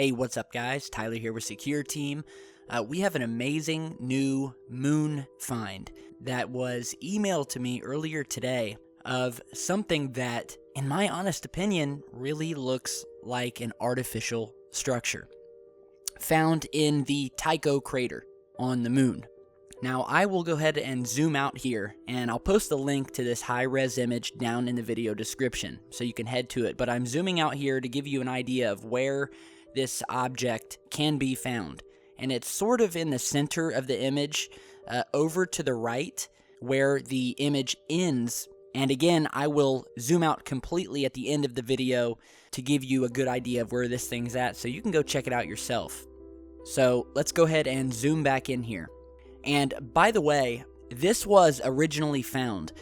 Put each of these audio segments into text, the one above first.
Hey, what's up guys? Tyler here with Secureteam. We have an amazing new moon find that was emailed to me earlier today of something that, in my honest opinion, really looks like an artificial structure found in the Tycho crater on the moon. Now, I will go ahead and zoom out here, and I'll post a link to this high-res image down in the video description, so you can head to it. But I'm zooming out here to give you an idea of where this object can be found. And it's sort of in the center of the image, over to the right, where the image ends. And again, I will zoom out completely at the end of the video to give you a good idea of where this thing's at, so you can go check it out yourself. So let's go ahead and zoom back in here. And by the way, this was originally found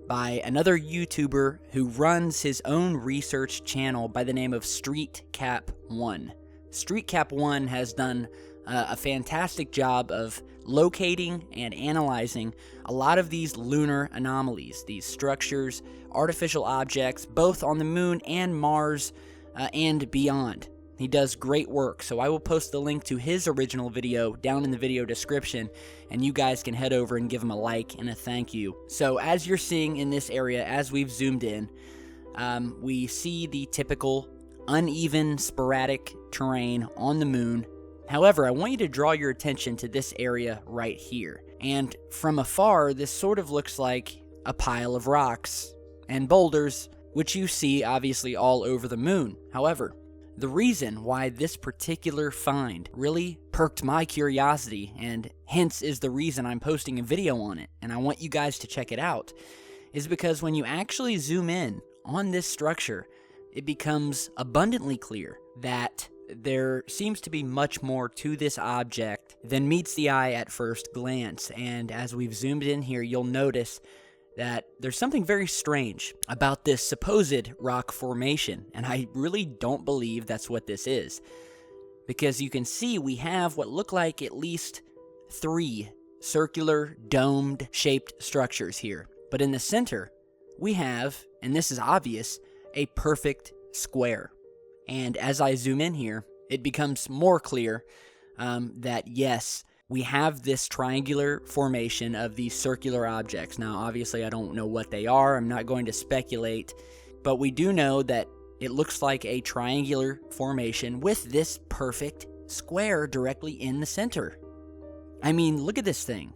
by another YouTuber who runs his own research channel by the name of StreetCap1. StreetCap1 has done a fantastic job of locating and analyzing a lot of these lunar anomalies, these structures, artificial objects, both on the moon and Mars and beyond. He does great work, so I will post the link to his original video down in the video description, and you guys can head over and give him a like and a thank you. So as you're seeing in this area, as we've zoomed in, we see the typical uneven, sporadic terrain on the moon. However, I want you to draw your attention to this area right here. And from afar, this sort of looks like a pile of rocks and boulders, which you see obviously all over the moon. However, the reason why this particular find really perked my curiosity, and hence is the reason I'm posting a video on it, and I want you guys to check it out, is because when you actually zoom in on this structure, it becomes abundantly clear that there seems to be much more to this object than meets the eye at first glance. And as we've zoomed in here, you'll notice that there's something very strange about this supposed rock formation, and I really don't believe that's what this is, because you can see we have what look like at least 3 circular domed shaped structures here, but in the center we have, and this is obvious, a perfect square. And as I zoom in here, it becomes more clear that yes, we have this triangular formation of these circular objects. Now, obviously, I don't know what they are. I'm not going to speculate. But we do know that it looks like a triangular formation with this perfect square directly in the center. I mean, look at this thing.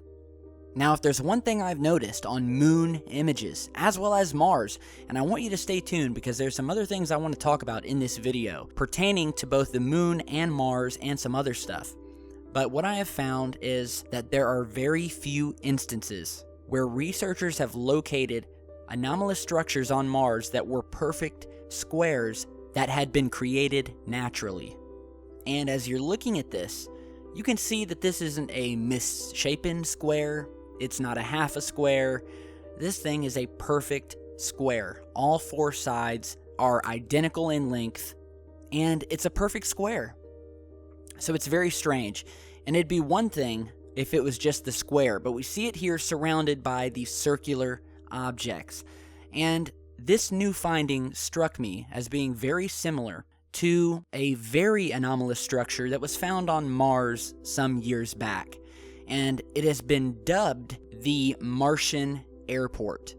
Now, if there's one thing I've noticed on moon images, as well as Mars, and I want you to stay tuned because there's some other things I want to talk about in this video pertaining to both the moon and Mars and some other stuff. But what I have found is that there are very few instances where researchers have located anomalous structures on Mars that were perfect squares that had been created naturally. And as you're looking at this, you can see that this isn't a misshapen square, it's not a half a square. This thing is a perfect square. All 4 sides are identical in length, and it's a perfect square. So it's very strange, and it'd be one thing if it was just the square, but we see it here surrounded by these circular objects. And this new finding struck me as being very similar to a very anomalous structure that was found on Mars some years back, and it has been dubbed the Martian Airport.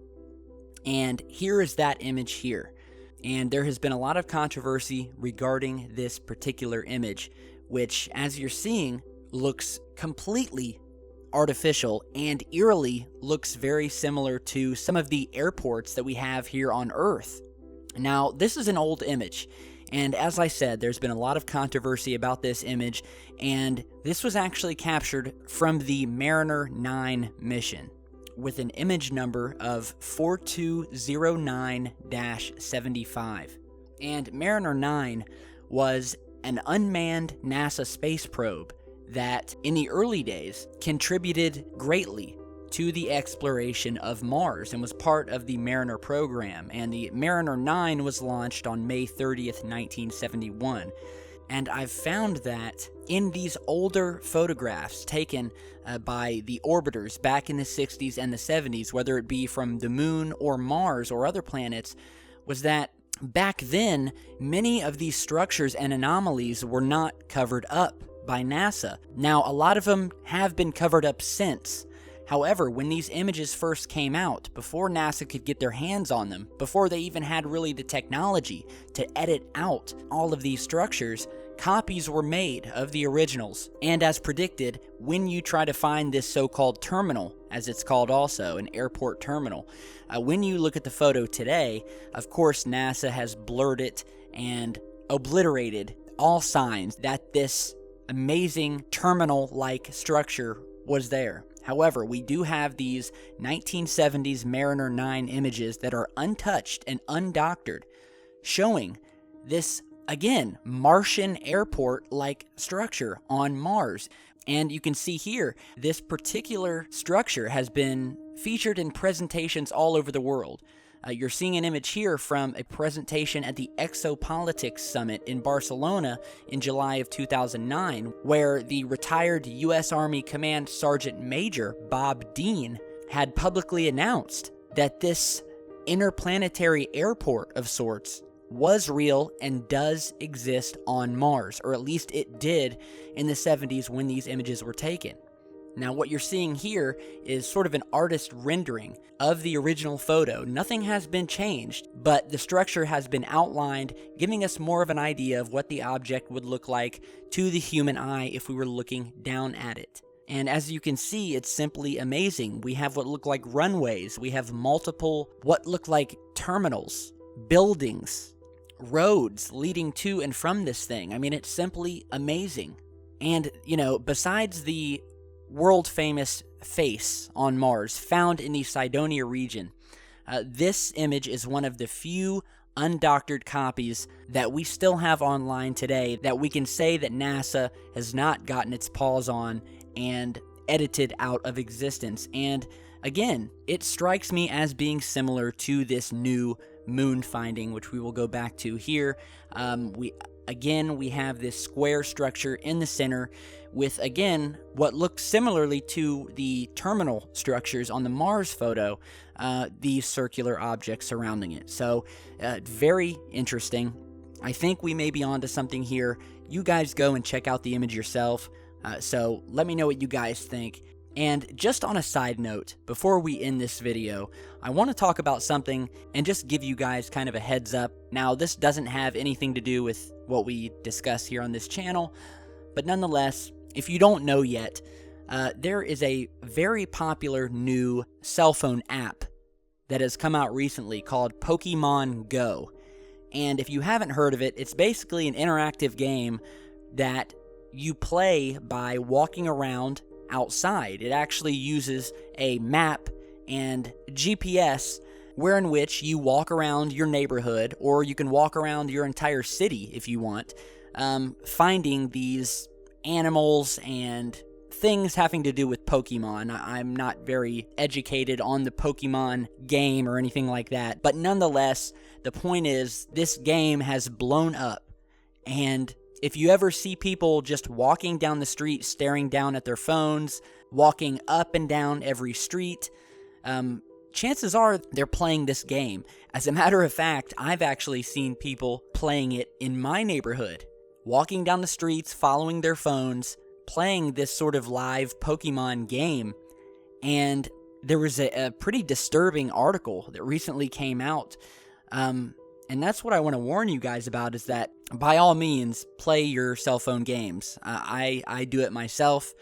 And here is that image here. And there has been a lot of controversy regarding this particular image, which, as you're seeing, looks completely artificial and eerily looks very similar to some of the airports that we have here on Earth. Now, this is an old image, and as I said, there's been a lot of controversy about this image, and this was actually captured from the Mariner 9 mission with an image number of 4209-75. And Mariner 9 was an unmanned NASA space probe that, in the early days, contributed greatly to the exploration of Mars and was part of the Mariner program. And the Mariner 9 was launched on May 30th, 1971. And I've found that in these older photographs taken by the orbiters back in the 60s and the 70s, whether it be from the moon or Mars or other planets, was that back then, many of these structures and anomalies were not covered up by NASA. Now, a lot of them have been covered up since. However, when these images first came out, before NASA could get their hands on them, before they even had really the technology to edit out all of these structures, copies were made of the originals. And as predicted, when you try to find this so-called terminal, as it's called also, an airport terminal, when you look at the photo today, of course NASA has blurred it and obliterated all signs that this amazing terminal-like structure was there. However, we do have these 1970s Mariner 9 images that are untouched and undoctored, showing this, again, Martian Airport-like structure on Mars. And you can see here, this particular structure has been featured in presentations all over the world. You're seeing an image here from a presentation at the Exopolitics Summit in Barcelona in July of 2009, where the retired U.S. Army Command Sergeant Major Bob Dean had publicly announced that this interplanetary airport of sorts was real and does exist on Mars, or at least it did in the 70s when these images were taken. Now, what you're seeing here is sort of an artist rendering of the original photo. Nothing has been changed, but the structure has been outlined, giving us more of an idea of what the object would look like to the human eye if we were looking down at it. And as you can see, it's simply amazing. We have what look like runways. We have multiple what look like terminals, buildings, roads leading to and from this thing. I mean, it's simply amazing. And, you know, besides the world-famous face on Mars found in the Cydonia region, this image is one of the few undoctored copies that we still have online today that we can say that NASA has not gotten its paws on and edited out of existence. And again, it strikes me as being similar to this new moon finding, which we will go back to here. We have this square structure in the center with, again, what looks similarly to the terminal structures on the Mars photo, these circular objects surrounding it. So, very interesting. I think we may be onto something here. You guys go and check out the image yourself. So let me know what you guys think. And just on a side note, before we end this video, I want to talk about something and just give you guys kind of a heads up. Now, this doesn't have anything to do with what we discuss here on this channel, but nonetheless, if you don't know yet, there is a very popular new cell phone app that has come out recently called Pokemon Go. And if you haven't heard of it, it's basically an interactive game that you play by walking around outside. It actually uses a map and GPS wherein which you walk around your neighborhood, or you can walk around your entire city if you want, finding these animals and things having to do with Pokemon. I'm not very educated on the Pokemon game or anything like that, but nonetheless, the point is this game has blown up. And if you ever see people just walking down the street, staring down at their phones, walking up and down every street, chances are they're playing this game. As a matter of fact, I've actually seen people playing it in my neighborhood, walking down the streets, following their phones, playing this sort of live Pokemon game. And there was a pretty disturbing article that recently came out. And that's what I want to warn you guys about, is that by all means, play your cell phone games. I do it myself.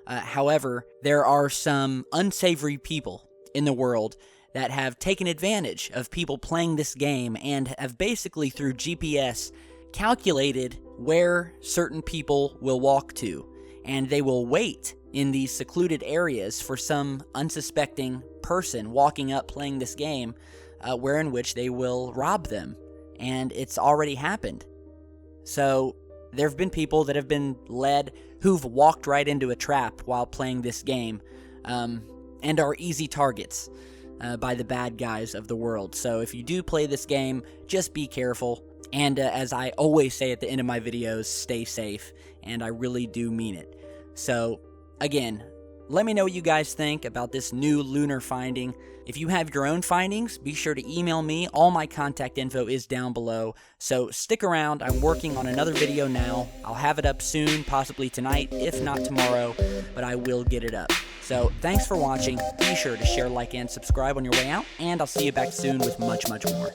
However, there are some unsavory people in the world that have taken advantage of people playing this game and have basically, through GPS, calculated where certain people will walk to. And they will wait in these secluded areas for some unsuspecting person walking up playing this game, wherein which they will rob them. And it's already happened. So there have been people that have been led who've walked right into a trap while playing this game, and are easy targets by the bad guys of the world. So if you do play this game, just be careful. And as I always say at the end of my videos, stay safe. And I really do mean it. So again, let me know what you guys think about this new lunar finding. If you have your own findings, be sure to email me. All my contact info is down below. So stick around. I'm working on another video now. I'll have it up soon, possibly tonight, if not tomorrow, but I will get it up. So thanks for watching. Be sure to share, like, and subscribe on your way out, and I'll see you back soon with much, much more.